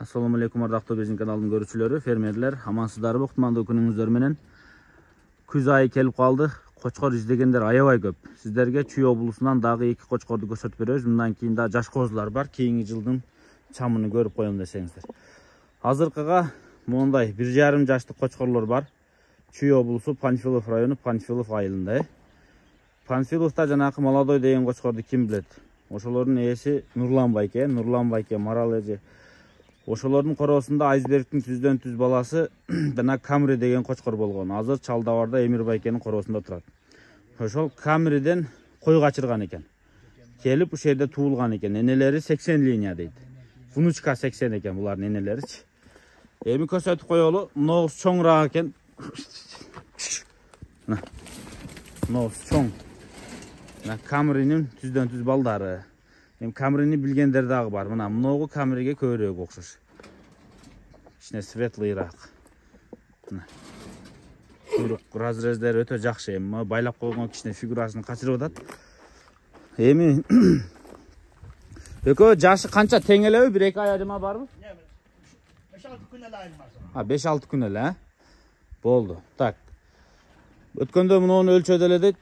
Assalamu alaikum ардактуу биздин каналдын көрүүчүлөрү, фермерлер, амансыздарбы? Кутмандуу күнүңүздөр менен. Күз айы келип калды. Кочкор издегендер аябай көп. Сиздерге Чүй облусунан дагы 2 кочкорду көрсөтүп беребиз. Мындан кийин да жаш козулар бар. Кийинки жылдын чамын көрүп коем десеңиздер. Азыркыга мондай 1,5 жаштык кочкорлор бар. Чүй облусу, Панфилов району, Панфилов айылында. Панфиловда жанакы молодой деген кочкорду ким билет? Ошолордун ээси Нурлан байке, Марал эже. Ошолордун короосунда айсбергдин түздөн түз баласы жана Камри деген кочкор болгон. Азыр Чалдабарда Эмир байкенин короосунда турат. Ошол Камриден кой качырган экен. Келип ушул жерде туулган экен. Энелери 80 линия дейт. Внучка 80 экен булардын энелеричи. Эми көрсөтүп коелу. Ноос чоңураак экен. Ноос чоң. Камринин түздөн түз балдары. Камрини билгендер дагы бар. Мына многу Камриге көбүрөөк окшош. Кичине светлыйраак. Куйрук разрездери өтө жакшы. Эми байлап койгон кичине фигурасын качырып атат. Эми экөө жашы канча тең элеби? 1-2 ай айырма барбы? 5-6 күн эле айырмасы. 5-6 күн эле, болду. Так. Өткөндө муну өлчөдө эле дейт.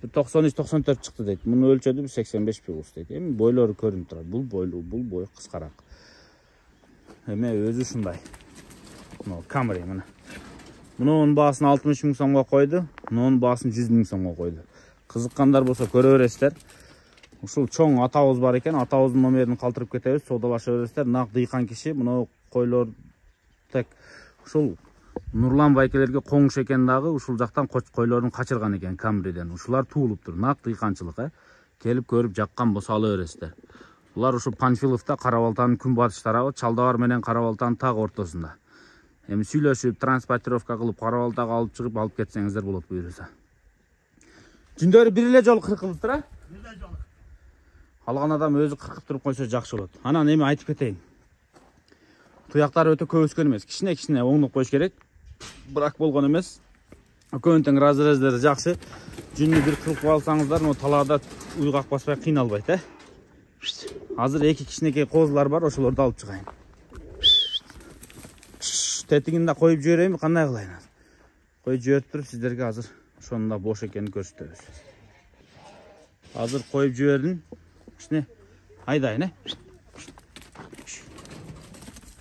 93-94 чыкты дейт. Муну өлчөдү 85 плюс дейт. Эми бойлору көрүнүп турат. Бул бою кыскараак. Эми өзү ушундай. Мына Камри мына. Мунун баасын 60 миң сомго койду. Мунун баасын 100 миң сомго койду. Кызыккандар болсо көрө бересиздер. Ушул чоң атабыз бар экен. Атабыздын номерин калтырып кетебиз. Соодалаша бересиздер. Нак дыйкан киши мына койлор так ушул Нурлан байкелерге коңуш экен дагы ушул жактан койлорун качырган экен Камриден. Ушулар туулуптур. Нак дыйканчылык, Келип көрүп жаккан болсо ала бересиздер. Булар ушул Панфиловда Кара-Балтанын күнбатыш тарабы, Чалдабар менен Кара-Балтанын так ортосунда. Эми сүйлөшүп, транспортировка кылып Кара-Балтага алып чыгып алып кетсеңиздер болот буюрса. Жүндөрү бир эле жолу кыркылыптыр, Бир эле жолу. Алган адам өзү кыркып туруп койсо жакшы болот. Анан эми айтып кетейин. Туяктары өтө көп өскөн эмес. Кичине оңдоп коюш керек. Бирок болгон эмес. Экөөнүн тең разрездери жакшы. Жүннү бир кылып алсаңыздар, но талаада уйгак баспай кыйналбайт, Азыр 2 кичинекей козулар бар, ошолорду алып чыгайын. Тетигин да коюп жиберейинби, кандай кылайын азыр? Коюп жиберип туруп сиздерге азыр ошонун да бош экенин көрсөтөбүз. Азыр коюп жибердим. Кичине айдайын,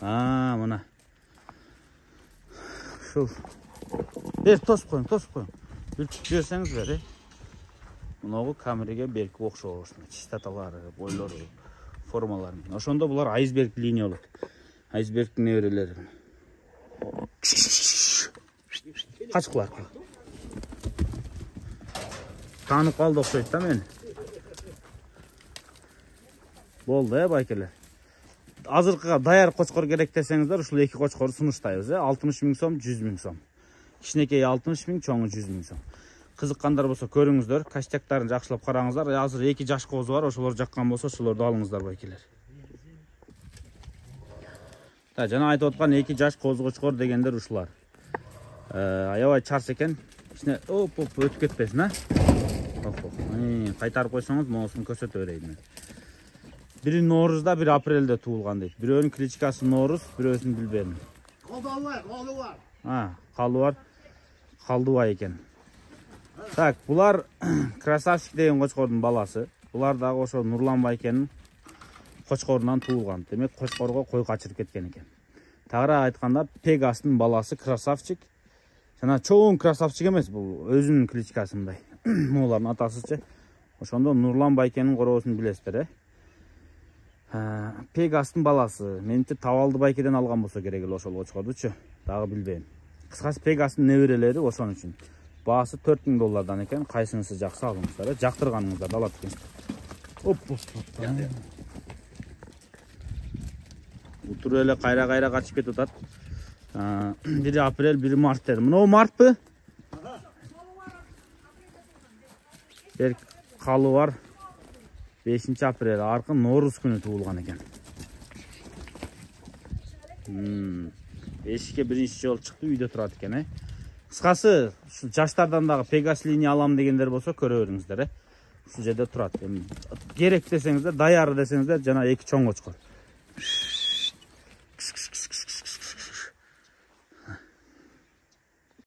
мына. Ушул. Тосуп коюң. Үлчүп жиберсеңиз бер, Мынагы Камриге берки окшош, чистоталары, бойлору, формалары. Ошондо булар айсберг линия болот. Айсбергдин неберелери. Качкылар. Таанып калды окшойт да мени. Болду, байкелер. Азыркыга даяр кочкор керек десеңиздер, ушул 2 кочкорду сунуштайбыз, 60 миң сом, 100 миң сом. Кичинекей 60 миң, чоңу 100 миң сом. Кызыккандар болсо көрүңүздөр, каштяктарын жакшылап караңыздар. Азыр 2 жаш козу бар, ошолор жаккан болсо ошолорду алыңыздар байкелер. Жана айтып аткан 2 жаш козу кочкор дегендер ушулар. Аябай чарс экен. Кичине өтүп кетпесин, Кайтарып койсоңуз, моусун көрсөтө берейин. Бири Ноорузда, бири апрелде туулган дейт. Бирөөнүн кличкасы Ноорuz, бирөөсүн билбедим. Калдыбай экен. Так, булар Красавчик деген кочкордун баласы. Булар дагы ошо Нурлан байкенин кочкорунан туулган. Демек, кочкорго кой качырып кеткен экен. Тагыраак айтканда, Пегастын баласы Красавчик. Жана чоң Красавчик эмес, бул өзүнүн кличкасы мындай. Булардын атасычы. Ошондо Нурлан байкенин короосун билесиздер, Пегастын баласы. Менимче Табалды байкеден алган болсо керек эле ошол кочкордучу. Дагы билбейм. Кыскасы Пегастын неберелери ошон үчүн. Баасы $4000 экен. Кайсынысы жакса алыңыздар, жактырганыңыздарды алат экенсиз. Утур эле кайра качып кетип атат. Бири апрель, бири март дер. Мына мартпы? Бер калы бар. 5 апрель, аркы Ноорuz күнү туулган экен. Эшикке биринчи жолу чыкты, үйдө турат экен, Кыскасы, жаштардан дагы Пегас линия алам дегендер болсо көрө бериңиздер, Ушул жерде турат. Керек десеңиздер, даяры десеңиздер, жана 2 чоң кочкор.